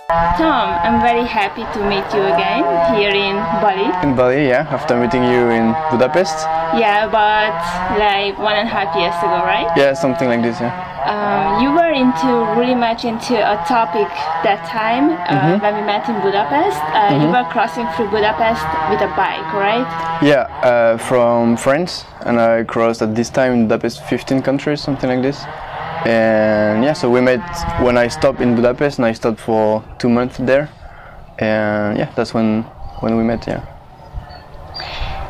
Tom, I'm very happy to meet you again here in Bali. In Bali, yeah, after meeting you in Budapest. Yeah, about like 1.5 years ago, right? Yeah, something like this, yeah. You were really much into a topic that time when we met in Budapest. You were crossing through Budapest with a bike, right? Yeah, from France, and I crossed at this time in Budapest 15 countries, something like this. And yeah, so we met when I stopped in Budapest, and I stopped for 2 months there. And yeah, that's when we met, yeah.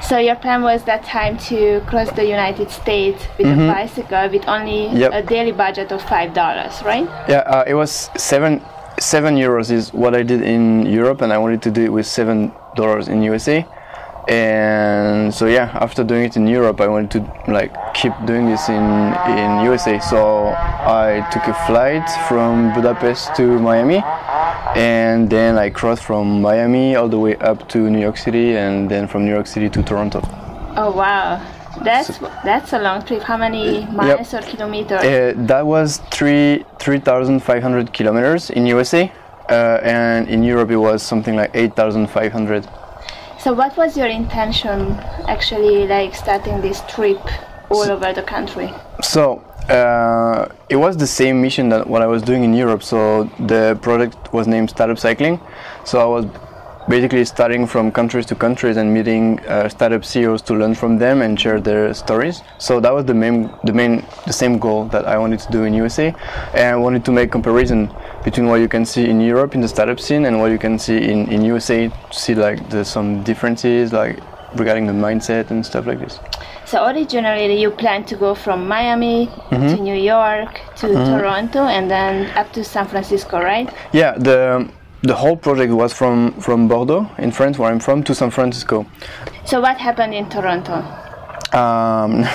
So your plan was that time to cross the United States with a bicycle with only a daily budget of $5, right? Yeah, it was seven euros is what I did in Europe, and I wanted to do it with $7 in USA. And so yeah, after doing it in Europe, I wanted to like keep doing this in USA. So I took a flight from Budapest to Miami, and then I crossed from Miami all the way up to New York City, and then from New York City to Toronto. Oh wow, that's a long trip. How many miles or kilometers? That was 3,500 kilometers in USA, and in Europe it was something like 8,500. So what was your intention actually, like starting this trip all over the country? So it was the same mission that what I was doing in Europe. So the project was named Startup Cycling. So I was basically starting from countries to countries and meeting startup CEOs to learn from them and share their stories. So that was the same goal that I wanted to do in USA, and I wanted to make comparison between what you can see in Europe in the startup scene and what you can see in USA, to see like there's some differences like regarding the mindset and stuff like this. So originally you planned to go from Miami to New York to Toronto and then up to San Francisco, right? Yeah, the whole project was from Bordeaux in France, where I'm from, to San Francisco. So what happened in Toronto?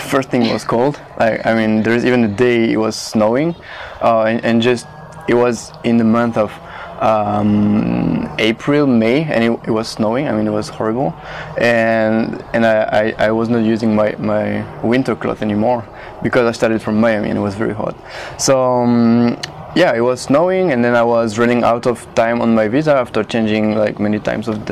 First thing was cold. I mean, there's even a day it was snowing, and just it was in the month of April, May, and it was snowing. I mean, it was horrible, and I was not using my winter cloth anymore because I started from Miami and it was very hot. So yeah, it was snowing, and then I was running out of time on my visa after changing like many times of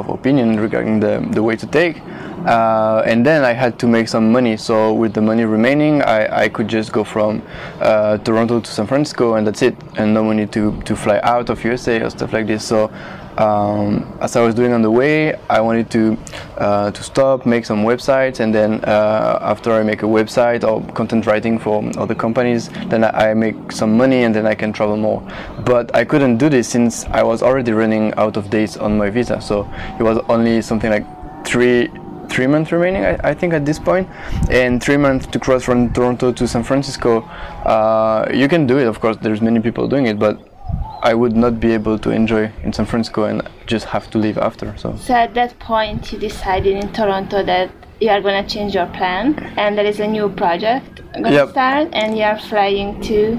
opinion regarding the way to take. And then I had to make some money, so with the money remaining I could just go from Toronto to San Francisco, and that's it, and no money to fly out of USA or stuff like this. So as I was doing on the way, I wanted to stop, make some websites, and then after I make a website or content writing for other companies, then I make some money and then I can travel more. But I couldn't do this since I was already running out of days on my visa, so it was only something like three months remaining, I think, at this point, and 3 months to cross from Toronto to San Francisco. You can do it, of course, there's many people doing it, but I would not be able to enjoy in San Francisco and just have to leave after. So at that point you decided in Toronto that you are going to change your plan, and there is a new project going to start, and you are flying to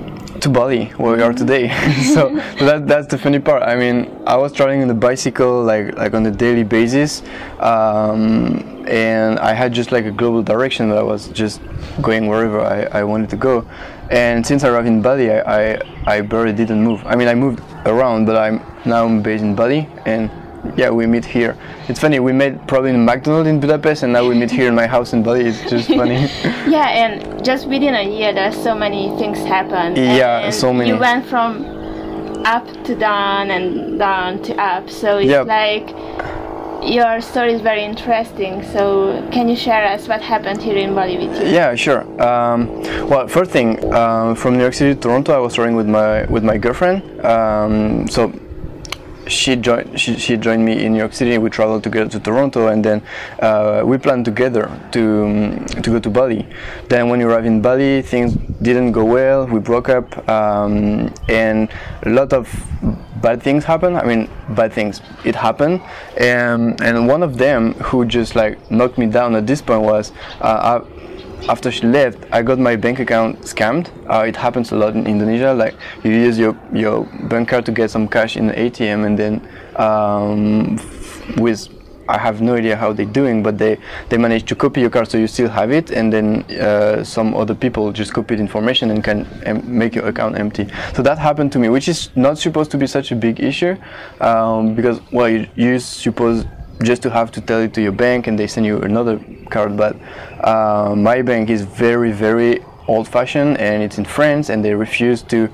Bali, where we are today. so that's the funny part. I mean, I was traveling on the bicycle like on a daily basis, and I had just like a global direction that I was just going wherever I wanted to go. And since I arrived in Bali, I barely didn't move. I mean, I moved around, but I'm now based in Bali, and yeah, we meet here. It's funny, we met probably in McDonald's in Budapest, and now we meet here in my house in Bali. It's just funny. Yeah, and just within a year, there's so many things happened. Yeah, and so many. You went from up to down and down to up, so it's like your story is very interesting. So can you share us what happened here in Bali with you? Yeah, sure. Well, first thing, from New York City to Toronto, I was traveling with my girlfriend. So she joined me in New York City. We traveled together to Toronto, and then we planned together to go to Bali. Then when we arrived in Bali, things didn't go well. We broke up, and a lot of bad things happened. I mean, bad things. It happened, and one of them who just like knocked me down at this point was after she left, I got my bank account scammed. It happens a lot in Indonesia. Like you use your bank card to get some cash in the ATM, and then with I have no idea how they're doing, but they manage to copy your card so you still have it, and then some other people just copy the information and can make your account empty. So that happened to me, which is not supposed to be such a big issue, because, well, you suppose just to have to tell it to your bank and they send you another card, but my bank is very, very old-fashioned, and it's in France, and they refused to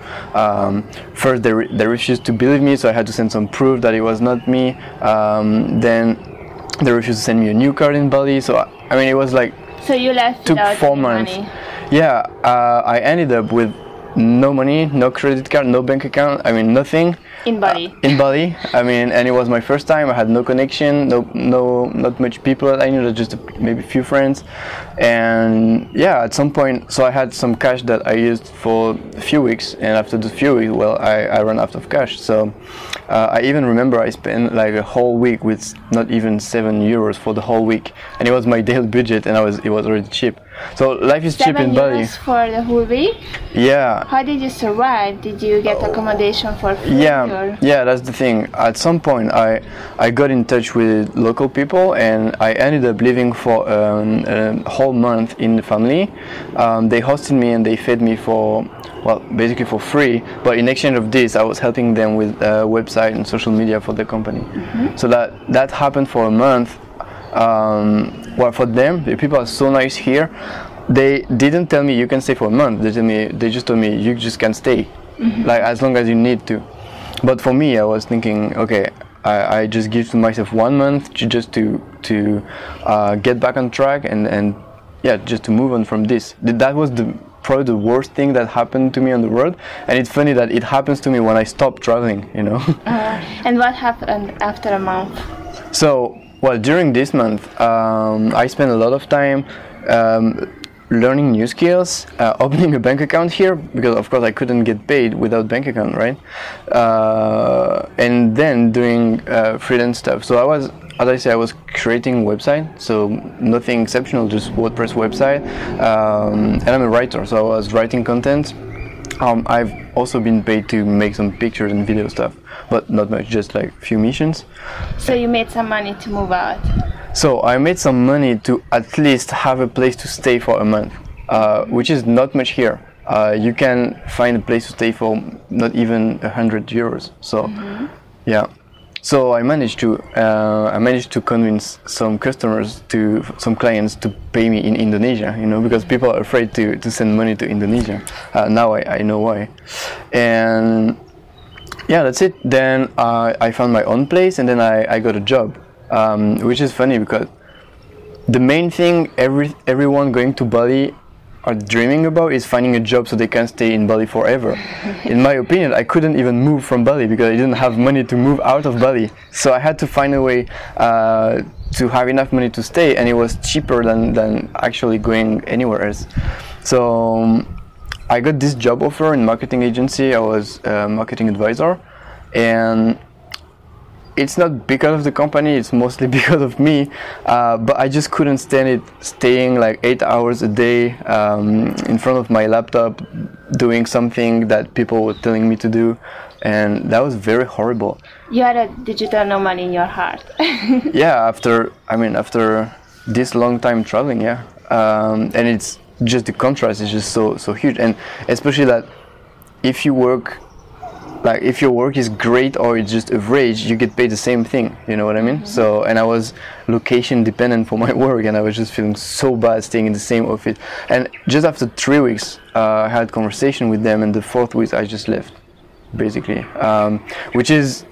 first they refused to believe me, so I had to send some proof that it was not me. Then they refused to send me a new card in Bali, so I mean, it was like, so you left took without 4 months. money. Yeah, I ended up with no money, no credit card, no bank account, I mean, nothing. In Bali. In Bali, I mean, and it was my first time. I had no connection, not much people that I knew, just maybe a few friends. And yeah, at some point, so I had some cash that I used for a few weeks, and after the few weeks, well, I ran out of cash. So I even remember I spent like a whole week with not even €7 for the whole week, and it was my daily budget, and it was already cheap. So life is cheap in Bali. €7 for the whole week? Yeah. How did you survive? Did you get accommodation for free? Yeah, that's the thing. At some point, I got in touch with local people, and I ended up living for a whole month in the family. They hosted me and they fed me for, well, basically for free. But in exchange of this, I was helping them with a website and social media for the company. Mm-hmm. So that happened for a month. Well, for them, the people are so nice here. They didn't tell me you can stay for a month. They just told me you just can stay, mm-hmm. like as long as you need to. But for me, I was thinking, okay, I just give to myself 1 month just to get back on track and yeah, just to move on from this. That was probably the worst thing that happened to me on the road, and it's funny that it happens to me when I stop traveling, you know. And what happened after a month? So, well, during this month, I spent a lot of time learning new skills, opening a bank account here, because of course I couldn't get paid without bank account, right? And then doing freelance stuff. So I was, as I say, I was creating website, so nothing exceptional, just WordPress website. And I'm a writer, so I was writing content. I've also been paid to make some pictures and video stuff, but not much, just like a few missions. So you made some money to move out? So I made some money to at least have a place to stay for a month, which is not much here. You can find a place to stay for not even €100. So, mm-hmm. Yeah. So I managed to convince some clients to pay me in Indonesia, you know, because people are afraid to send money to Indonesia. Now I know why. And yeah, that's it. Then I found my own place, and then I got a job, which is funny because the main thing everyone going to Bali are dreaming about is finding a job so they can stay in Bali forever. In my opinion, I couldn't even move from Bali because I didn't have money to move out of Bali. So I had to find a way to have enough money to stay, and it was cheaper than actually going anywhere else. So I got this job offer in marketing agency. I was a marketing advisor, and it's not because of the company, it's mostly because of me, but I just couldn't stand it staying like 8 hours a day in front of my laptop doing something that people were telling me to do, and that was very horrible. You are a digital nomad in your heart. Yeah, after this long time traveling, yeah, and it's just the contrast is just so huge, and especially that if your work is great or it's just average, you get paid the same thing, you know what I mean? Mm-hmm. So, and I was location dependent for my work, and I was just feeling so bad staying in the same office. And just after 3 weeks, I had a conversation with them, and the 4th week I just left, basically, which is...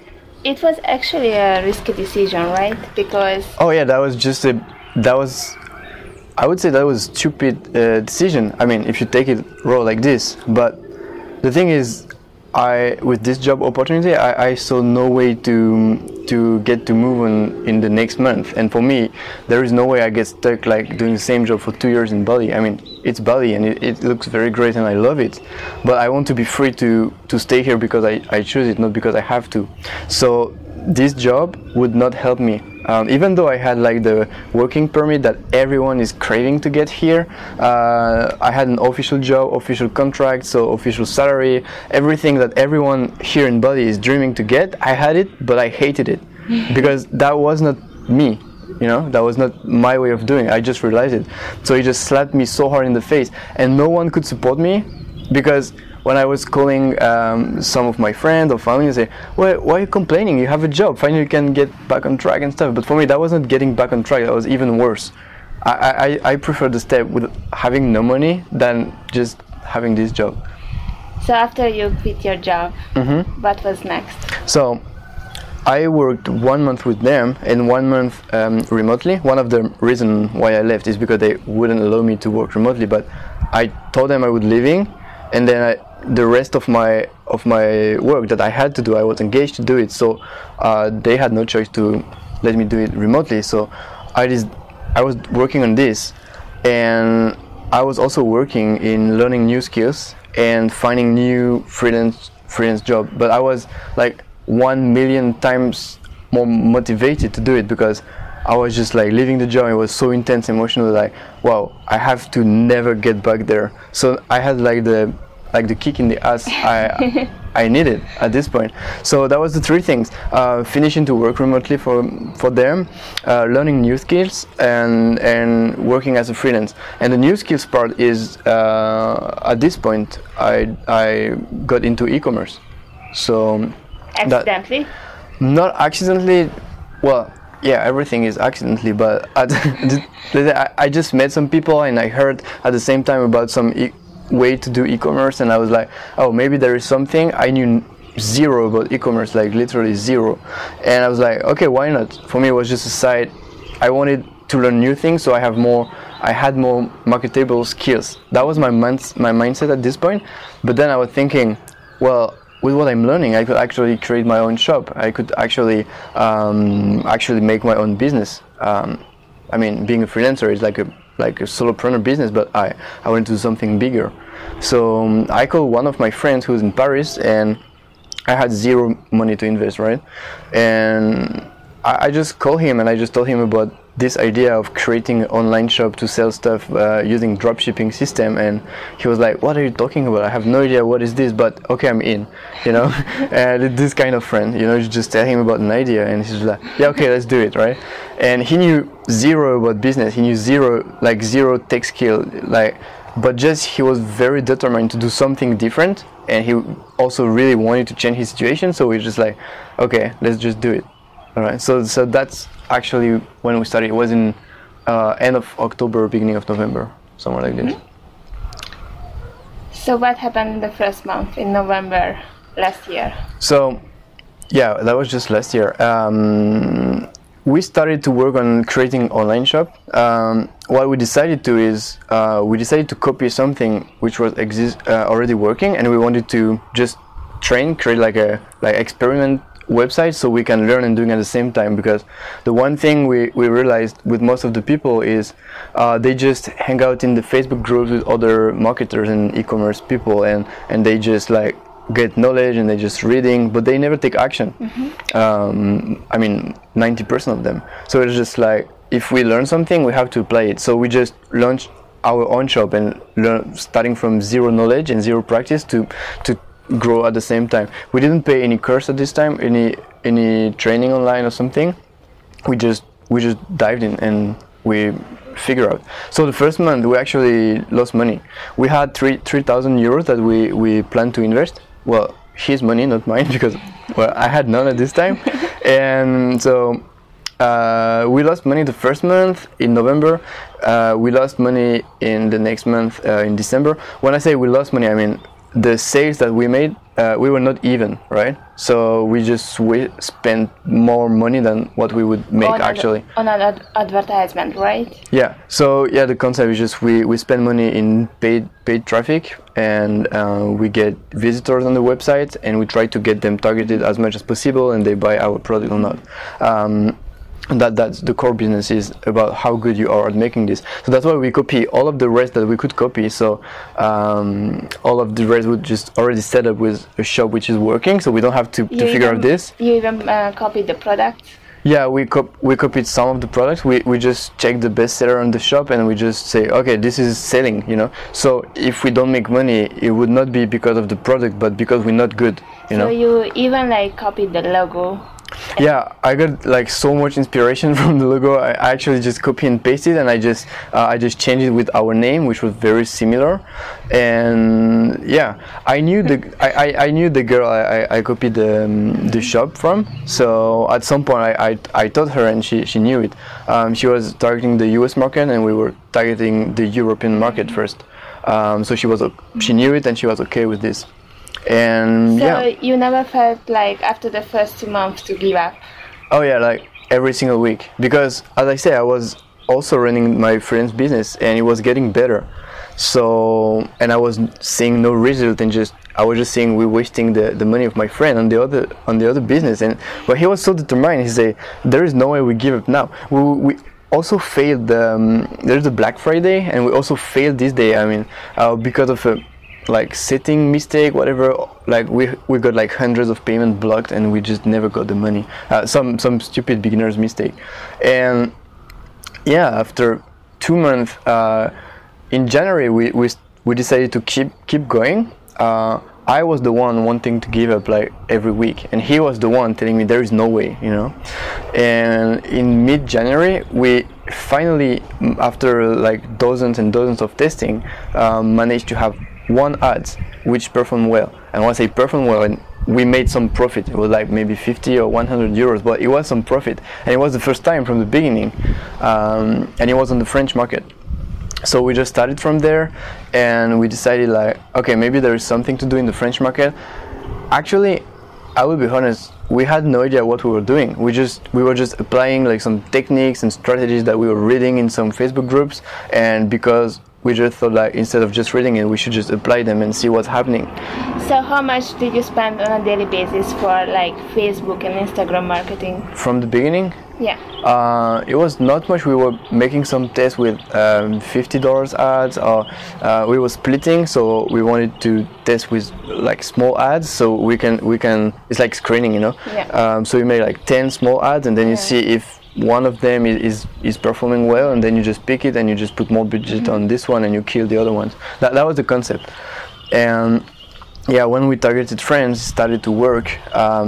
It was actually a risky decision, right? Because... Oh yeah, I would say that was a stupid decision. I mean, if you take it raw like this, but the thing is, with this job opportunity, I saw no way to get to move on in the next month. And for me, there is no way I get stuck like doing the same job for 2 years in Bali. I mean, it's Bali and it looks very great and I love it. But I want to be free to stay here because I choose it, not because I have to. So this job would not help me. Even though I had like the working permit that everyone is craving to get here, I had an official job, official contract, so official salary, everything that everyone here in Bali is dreaming to get. I had it, but I hated it because that was not me. you know, that was not my way of doing it. I just realized it. So he just slapped me so hard in the face, and no one could support me, because when I was calling some of my friends or family and say, why are you complaining? You have a job, finally you can get back on track and stuff. But for me, that was not getting back on track, that was even worse. I prefer the step with having no money than just having this job. So after you quit your job, what was next? So I worked 1 month with them and 1 month remotely. One of the reasons why I left is because they wouldn't allow me to work remotely, but I told them I would leaving, and then the rest of my work that I had to do, I was engaged to do it, so they had no choice to let me do it remotely. So I was working on this, and I was also working in learning new skills and finding new freelance job. But I was like 1 million times more motivated to do it, because I was just like leaving the job. It was so intense emotionally, like, wow, I have to never get back there. So I had like the kick in the ass I needed at this point. So that was the three things: finishing to work remotely for them, learning new skills, and working as a freelance. And the new skills part is at this point I got into e-commerce. So accidentally? Not accidentally. Well, yeah, everything is accidentally, but I just met some people, and I heard at the same time about some way to do e-commerce, and I was like, oh, maybe there is something. I knew zero about e-commerce, like literally zero, and I was like, okay, why not? For me, it was just a side. I wanted to learn new things, so I had more marketable skills. That was my mindset at this point. But then I was thinking, well, with what I'm learning, I could actually create my own shop. I could actually make my own business. I mean, being a freelancer is like a solopreneur business, but I wanted to do something bigger. So I called one of my friends who's in Paris, and I had zero money to invest, right? And I just called him, and I just told him about this idea of creating an online shop to sell stuff using dropshipping system, and he was like, what are you talking about? I have no idea what is this, but okay, I'm in, you know. And this kind of friend, you know, you just tell him about an idea, and he's like, yeah, okay, let's do it, right? And he knew zero about business, he knew zero tech skill, but just he was very determined to do something different, and he also really wanted to change his situation. So we just like, okay, let's just do it. All right, so that's actually when we started. It was in end of October, beginning of November, somewhere like this. So what happened in the first month, in November last year? So yeah, that was just last year. We started to work on creating online shop. What we decided to is we decided to copy something which was already working, and we wanted to just create like experiment website, so we can learn and doing at the same time. Because the one thing we realized with most of the people is they just hang out in the Facebook groups with other marketers and e-commerce people, and they just like get knowledge, and they just reading, but they never take action. I mean 90% of them. So it's just like, if we learn something, we have to apply it. So we just launched our own shop and starting from zero knowledge and zero practice to grow at the same time. We didn't pay any course at this time, any training online or something. We just dived in and we figured out. So the first month we actually lost money. We had 3,000 euros that we planned to invest. Well, his money, not mine, because well, I had none at this time. And so we lost money the first month in November. We lost money in the next month in December. When I say we lost money, I mean the sales that we made, we were not even, right? So we spent more money than what we would make actually. On an advertisement, right? Yeah. So yeah, the concept is just we spend money in paid traffic, and we get visitors on the website, and we try to get them targeted as much as possible, and they buy our product or not. And that's the core business, is about how good you are at making this. So that's why we copy all of the rest that we could copy. So all of the rest would just already set up with a shop which is working, so we don't have to figure out this. You even copied the product? Yeah, we copied some of the products. We just check the bestseller on the shop, and we just say, okay, this is selling, you know. So if we don't make money, it would not be because of the product, but because we're not good, you know. So you even like copied the logo? Yeah, I got like so much inspiration from the logo. I actually just copy and paste it, and I just changed it with our name, which was very similar. And yeah, I knew I knew the girl I copied the shop from. So at some point I taught her, and she knew it. She was targeting the US market, and we were targeting the European market first. So she knew it, and she was okay with this. And so yeah. You never felt like after the first 2 months to give up? Oh yeah, like every single week, because as I say, I was also running my freelance business, and it was getting better. So, and I was seeing no result, and I was just seeing we're wasting the money of my friend on the other business. But he was so determined. He said, "There is no way we give up now." We also failed. There's the Black Friday, and we also failed this day. I mean, because of a like setting mistake, whatever, like we got like hundreds of payment blocked, and we just never got the money. Some stupid beginner's mistake. And yeah, after 2 months, in January we decided to keep going. I was the one wanting to give up like every week, and he was the one telling me there is no way, you know. And in mid-January we finally, after like dozens and dozens of testing, managed to have one ad which performed well. And once I performed well, and we made some profit, it was like maybe 50 or 100 euros, but it was some profit, and it was the first time from the beginning, and it was on the French market. So we just started from there, and we decided like, okay, maybe there is something to do in the French market. Actually, I will be honest, we had no idea what we were doing. We were just applying like some techniques and strategies that we were reading in some Facebook groups, and because we just thought like instead of just reading it, we should just apply them and see what's happening. So how much did you spend on a daily basis for like Facebook and Instagram marketing? From the beginning? Yeah. It was not much. We were making some tests with $50 ads, or we were splitting, so we wanted to test with like small ads, so we can it's like screening, you know. Yeah. So we made like 10 small ads, and then you see if one of them is performing well, and then you just pick it and you just put more budget on this one, and you kill the other ones. That was the concept. And yeah, when we targeted France, it started to work.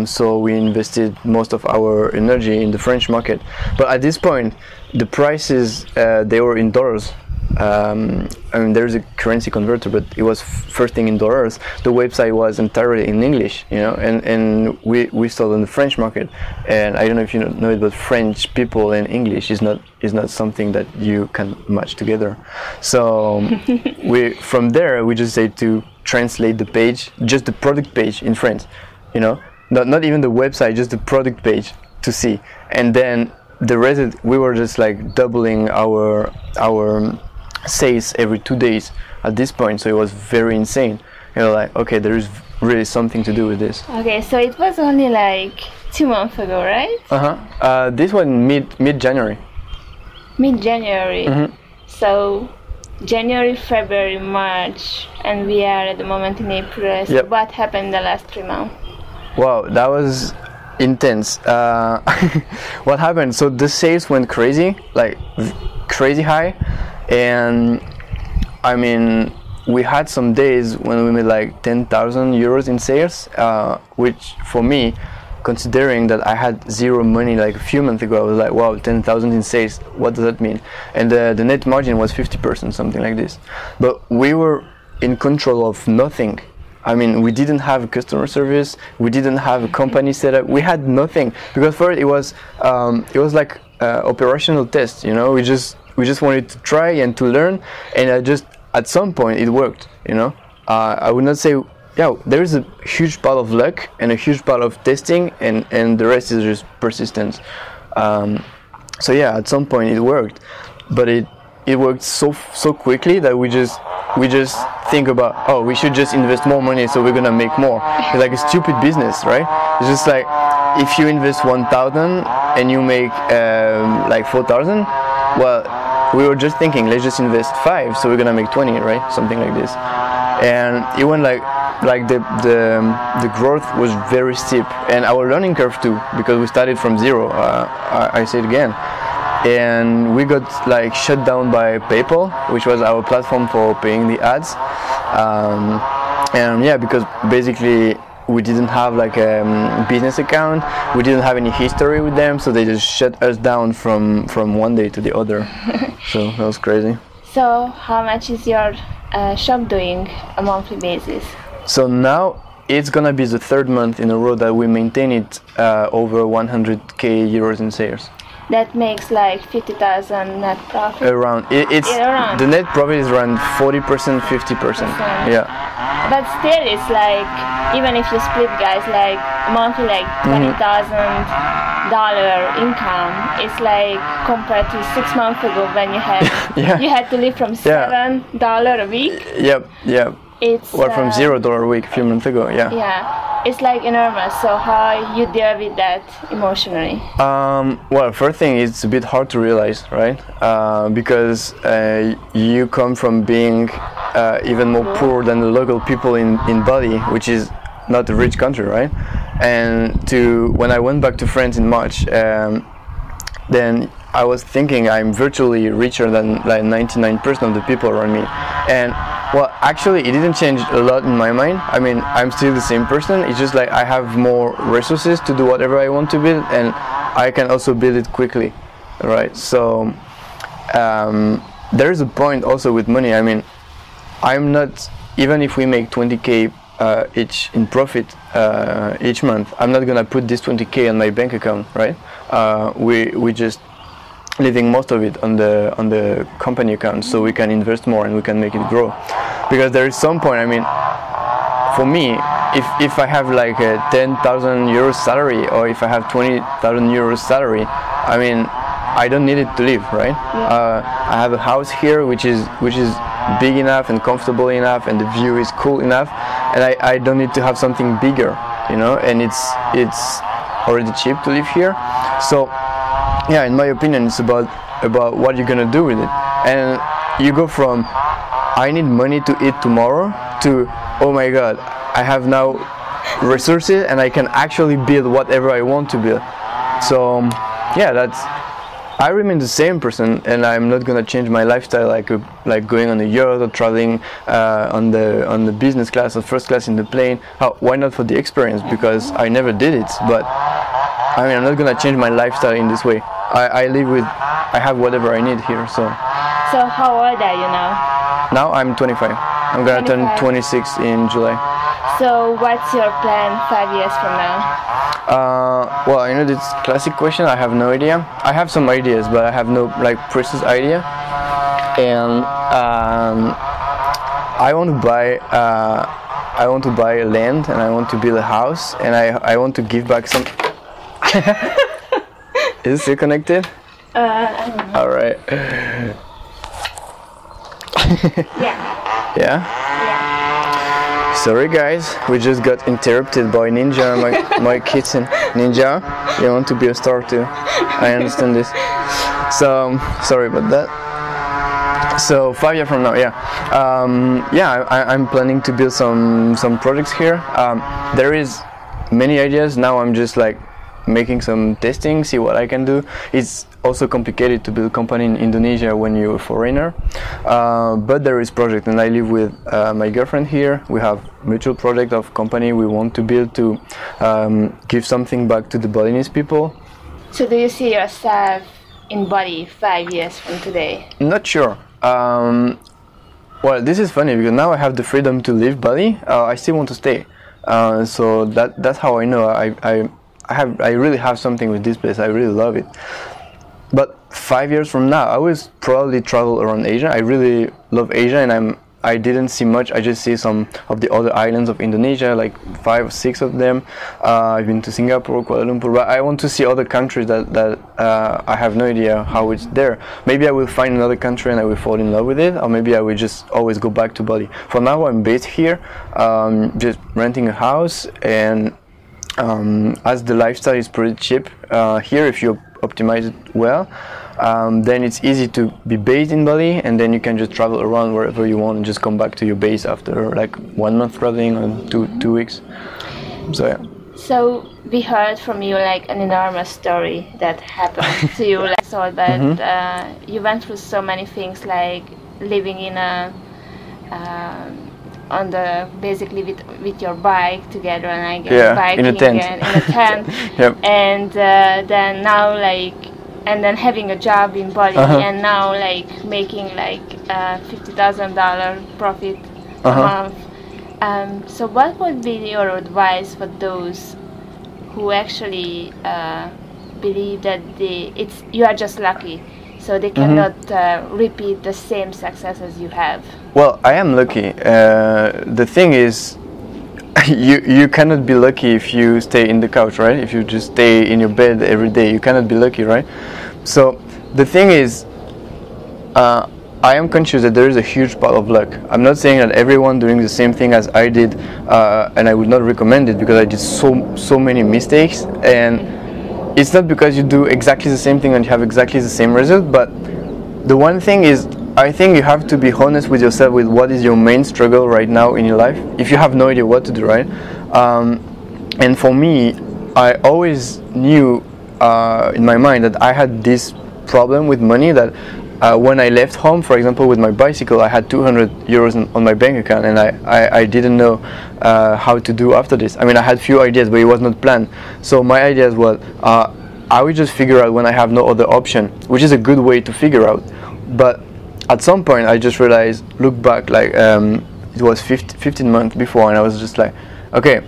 So we invested most of our energy in the French market. But at this point, the prices, they were in dollars. I mean, there's a currency converter, but it was first thing in dollars. The website was entirely in English, you know, and we sold on the French market. And I don't know if you know it, but French people and English is not something that you can match together. So from there we just decided to translate the page, just the product page in French, you know, not even the website, just the product page to see. And then the rest, we were just like doubling our sales every 2 days at this point. So it was very insane. You know, like, okay, there is really something to do with this. Okay, so it was only like 2 months ago, right? This one mid-January. Mid-January. Mm-hmm. So January, February, March, and we are at the moment in April. So yep. What happened in the last 3 months? Wow, that was intense. What happened? So the sales went crazy, like crazy high, and I mean, we had some days when we made like 10,000 euros in sales, which for me, considering that I had zero money like a few months ago, I was like, wow, 10,000 in sales, what does that mean? And the net margin was 50%, something like this. But we were in control of nothing. I mean, we didn't have a customer service, we didn't have a company set up, we had nothing. Because first it was like operational test, you know, we just wanted to try and to learn, and at some point it worked, you know. I would not say, yeah, there is a huge part of luck and a huge part of testing, and the rest is just persistence. So yeah, at some point it worked, but it worked so quickly that we just think about, oh, we should just invest more money so we're gonna make more. It's like a stupid business, right? It's just like if you invest 1,000 and you make like 4,000, well, we were just thinking, let's just invest 5 so we're gonna make 20, right? Something like this. And it went like the growth was very steep, and our learning curve too, because we started from zero. I say it again. And we got like shut down by PayPal, which was our platform for paying the ads. And yeah, because basically we didn't have like a business account. We didn't have any history with them, so they just shut us down from one day to the other. So that was crazy. So how much is your shop doing a monthly basis? So now it's gonna be the third month in a row that we maintain it over 100k euros in sales. That makes like 50,000 net profit. Around around. The net profit is around 40%, 50%. Yeah. But still, it's like even if you split, guys, like monthly like $20,000 income. It's like compared to 6 months ago when you had you had to live from $7 a week. Yep. It's from $0 a week a few months ago. Yeah, it's like enormous. So how you deal with that emotionally? Well, first thing, it's a bit hard to realize, right? Because you come from being even more poor than the local people in Bali, which is not a rich country, right? And when I went back to France in March, then I was thinking I'm virtually richer than like 99% of the people around me. And well, actually, it didn't change a lot in my mind. I mean, I'm still the same person. It's just like I have more resources to do whatever I want to build, and I can also build it quickly, right? So there is a point also with money. I mean, I'm not, even if we make 20k each in profit each month, I'm not gonna put this 20k on my bank account, right? We just leaving most of it on the company account, so we can invest more and we can make it grow. Because there is some point, I mean, for me, if I have like a 10,000 euros salary, or if I have 20,000 euros salary, I mean, I don't need it to live, right? I have a house here which is big enough and comfortable enough, and the view is cool enough, and I don't need to have something bigger, you know, and it's already cheap to live here. So yeah, in my opinion, it's about what you're gonna do with it. And you go from I need money to eat tomorrow to, oh my god, I have now resources and I can actually build whatever I want to build. So yeah, I remain the same person, and I'm not gonna change my lifestyle like going on a yacht or traveling on the business class or first class in the plane. Why not for the experience? Because I never did it, but I mean, I'm not gonna change my lifestyle in this way. I have whatever I need here. So how old are you now? Now I'm 25. I'm gonna turn 26 in July. So what's your plan 5 years from now? Well, you know, this classic question, I have no idea. I have some ideas, but I have no like precise idea. And I want to buy land, and I want to build a house, and I want to give back some. Is it still connected? I don't know. All right. Yeah. Sorry guys, we just got interrupted by Ninja, my kitten. Ninja, you want to be a star too. I understand this. So sorry about that. So 5 years from now, I'm planning to build some projects here. There is many ideas. Now I'm just like making some testing, see what I can do. It's also complicated to build a company in Indonesia when you're a foreigner, but there is project, and I live with my girlfriend here. We have mutual project of company we want to build to give something back to the Balinese people. So do you see yourself in Bali 5 years from today? Not sure. Well, this is funny because now I have the freedom to leave Bali. I still want to stay, so that's how I know I really have something with this place. I really love it. But 5 years from now, I will probably travel around Asia. I really love Asia, and I didn't see much. I just see some of the other islands of Indonesia, like 5 or 6 of them. I've been to Singapore, Kuala Lumpur, but I want to see other countries that I have no idea how it's there. Maybe I will find another country and I will fall in love with it, or maybe I will just always go back to Bali. For now, I'm based here, just renting a house, and as the lifestyle is pretty cheap here, if you optimize it well, then it's easy to be based in Bali, and then you can just travel around wherever you want and just come back to your base after like 1 month traveling or two weeks. So yeah. So we heard from you like an enormous story that happened to you, like so, but you went through so many things, like living in a on the basically with your bike together, and I guess biking in a tent. and in a tent. Yep. And then now and then having a job in Bali, and now making $50,000 profit a month. So what would be your advice for those who actually believe that you are just lucky, so they cannot repeat the same success as you have? Well, I am lucky. The thing is, you cannot be lucky if you stay in the couch, right? If you just stay in your bed every day, you cannot be lucky, right? So the thing is, I am conscious that there is a huge part of luck. I'm not saying that everyone doing the same thing as I did, and I would not recommend it, because I did so many mistakes, and it's not because you do exactly the same thing and you have exactly the same result. But the one thing is, I think you have to be honest with yourself with what is your main struggle right now in your life, if you have no idea what to do, right? And for me, I always knew in my mind that I had this problem with money, that when I left home, for example, with my bicycle, I had 200 euros on my bank account, and I didn't know how to do after this. I mean, I had few ideas, but it was not planned. So my ideas was, I will just figure out when I have no other option, which is a good way to figure out. But at some point, I just realized, look back, it was 15 months before, and I was just like, okay,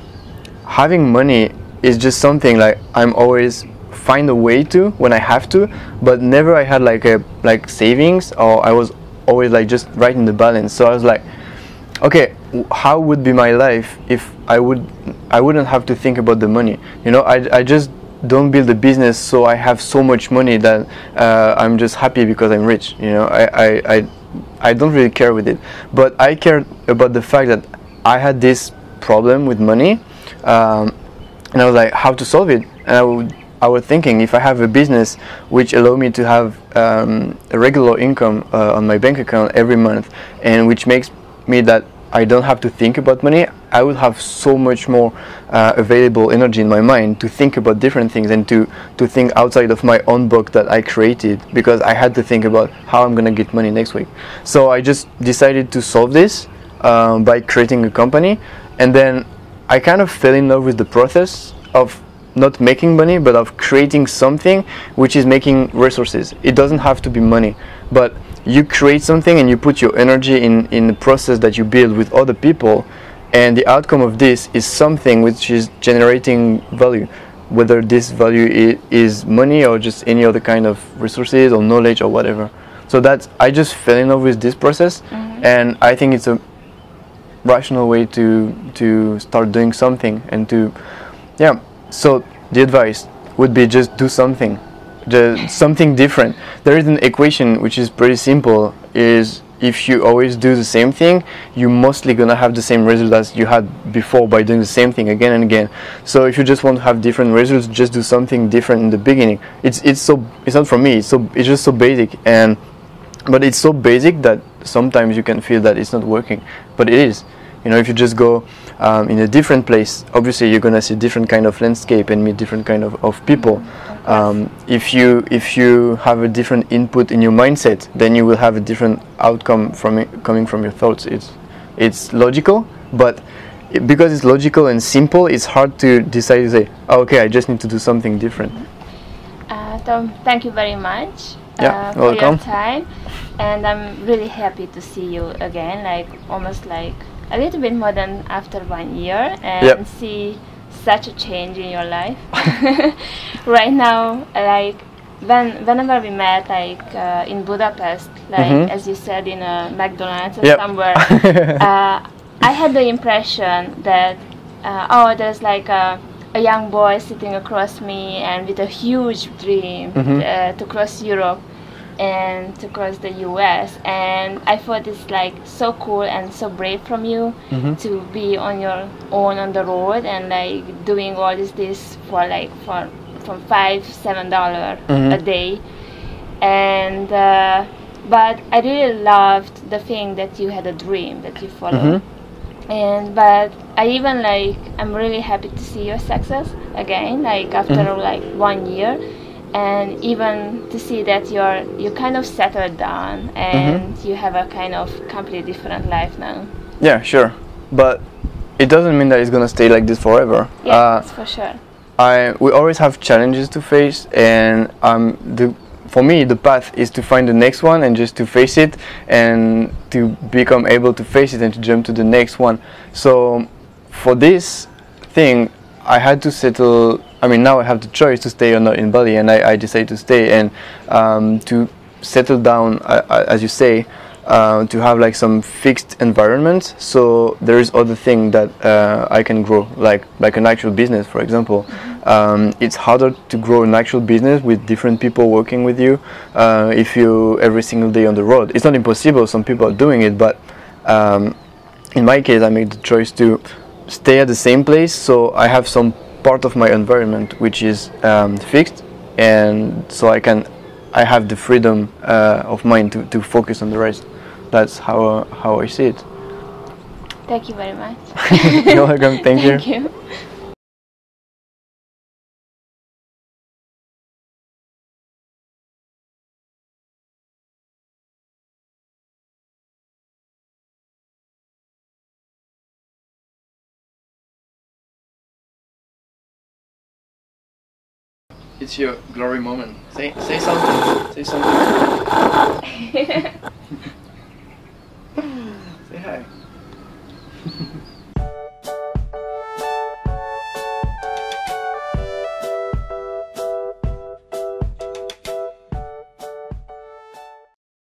having money is just something I'm always find a way to when I have to, but never I had like savings, or I was always just right in the balance. So I was like, okay, how would be my life if I wouldn't have to think about the money? I just don't build a business so I have so much money that I'm just happy because I'm rich. I don't really care with it, but I cared about the fact that I had this problem with money, and I was like, how to solve it? And I was thinking, if I have a business which allow me to have a regular income on my bank account every month, and which makes me that I don't have to think about money, I would have so much more available energy in my mind to think about different things, and to think outside of my own book that I created, because I had to think about how I'm gonna get money next week. So I just decided to solve this by creating a company, and then I kind of fell in love with the process of not making money, but of creating something which is making resources. It doesn't have to be money, but you create something and you put your energy in the process that you build with other people, and the outcome of this is something which is generating value, whether this value is money or just any other kind of resources or knowledge or whatever. So I just fell in love with this process, and I think it's a rational way to start doing something, and so the advice would be, just do something, something different. There is an equation which is pretty simple, is if you always do the same thing, you're mostly gonna have the same result as you had before by doing the same thing again and again. So if you just want to have different results, just do something different in the beginning. It's not for me, it's just so basic, but it's so basic that sometimes you can feel that it's not working, but it is. If you just go in a different place, obviously you're gonna see different kind of landscape and meet different kind of people. If you have a different input in your mindset, then you will have a different outcome coming from your thoughts. It's logical, but because it's logical and simple, it's hard to decide to say, oh, okay, I just need to do something different. Tom, thank you very much welcome. for your time, and I'm really happy to see you again, almost a little bit more than after 1 year, and see such a change in your life. Right now, whenever we met, in Budapest, as you said, in a McDonald's or somewhere, I had the impression that there's a young boy sitting across me and with a huge dream to cross Europe and to cross the US, and I thought it's so cool and so brave from you to be on your own on the road and doing all this for from $5-7 a day, and but I really loved the thing that you had a dream that you followed. But I even I'm really happy to see your success again, after 1 year, and even to see that you kind of settled down and you have a kind of completely different life now. Yeah, sure. but it doesn't mean that it's gonna stay like this forever. Yeah, that's for sure. We always have challenges to face, and for me the path is to find the next one and just to face it and to become able to face it and to jump to the next one. So for this thing I had to settle. I mean, now I have the choice to stay or not in Bali, and I decided to stay and to settle down, as you say, to have like some fixed environment. So there is other thing that I can grow, like an actual business, for example. It's harder to grow an actual business with different people working with you if you every single day on the road. It's not impossible. Some people are doing it, but in my case, I made the choice to stay at the same place, so I have some part of my environment which is fixed, and so I have the freedom of mind to focus on the rest. That's how I see it. Thank you very much. You're welcome. Thank you. Thank you. It's your glory moment. Say something. Say something.